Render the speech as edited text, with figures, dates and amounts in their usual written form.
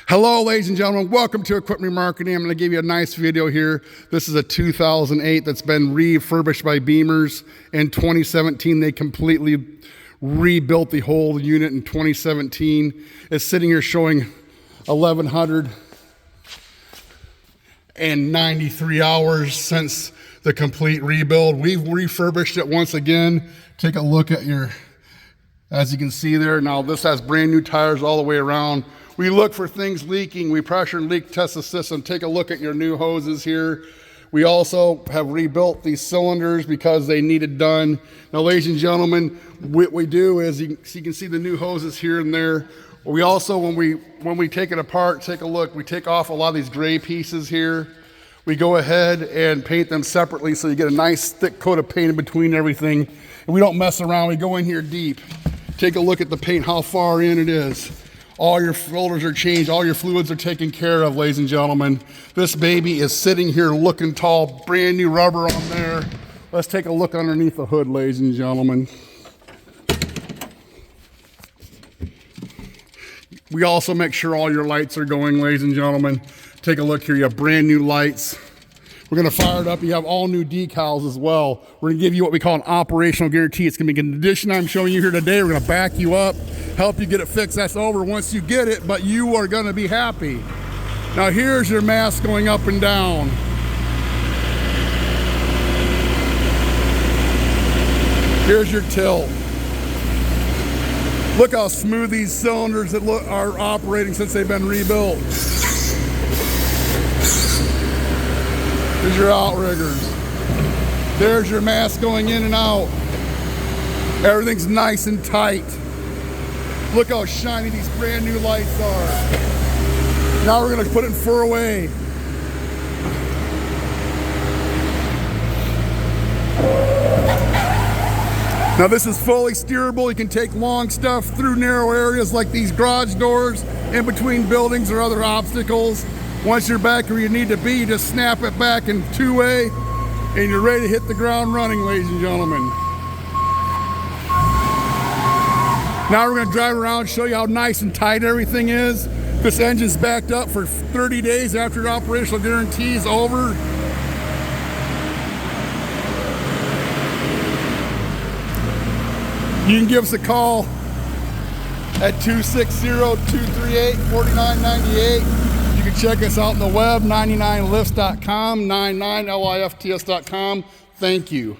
Hello, ladies and gentlemen. Welcome to Equipment Marketing. I'm going to give you a nice video here. This is a 2008 that's been refurbished by Beamers. In 2017, they completely rebuilt the whole unit in 2017. It's sitting here showing 1,193 hours since the complete rebuild. We've refurbished it once again. Take a look at as you can see there. Now this has brand new tires all the way around. We look for things leaking. We pressure and leak test the system. Take a look at your new hoses here. We also have rebuilt these cylinders because they needed done. Now, ladies and gentlemen, what we do is you can see the new hoses here and there. We also, when we take it apart, take a look. We take off a lot of these gray pieces here. We go ahead and paint them separately so you get a nice thick coat of paint in between everything. And we don't mess around. We go in here deep. Take a look at the paint, how far in it is. All your filters are changed, all your fluids are taken care of, ladies and gentlemen. This baby is sitting here looking tall, brand new rubber on there. Let's take a look underneath the hood, ladies and gentlemen. We also make sure all your lights are going, ladies and gentlemen. Take a look here, you have brand new lights. We're gonna fire it up. You have all new decals as well. We're gonna give you what we call an operational guarantee. It's gonna be a condition I'm showing you here today. We're gonna back you up, help you get it fixed. That's over once you get it, but you are gonna be happy. Now here's your mast going up and down. Here's your tilt. Look how smooth these cylinders that are operating since they've been rebuilt. Here's your outriggers. There's your mast going in and out. Everything's nice and tight. Look how shiny these brand new lights are. Now we're gonna put it in 4-way. Now this is fully steerable. You can take long stuff through narrow areas like these garage doors, in between buildings or other obstacles. Once you're back where you need to be, you just snap it back in 2-way and you're ready to hit the ground running, ladies and gentlemen. Now we're gonna drive around and show you how nice and tight everything is. This engine's backed up for 30 days after the operational guarantee is over. You can give us a call at 260-238-4998. You can check us out on the web, 99lifts.com, 99lifts.com. Thank you.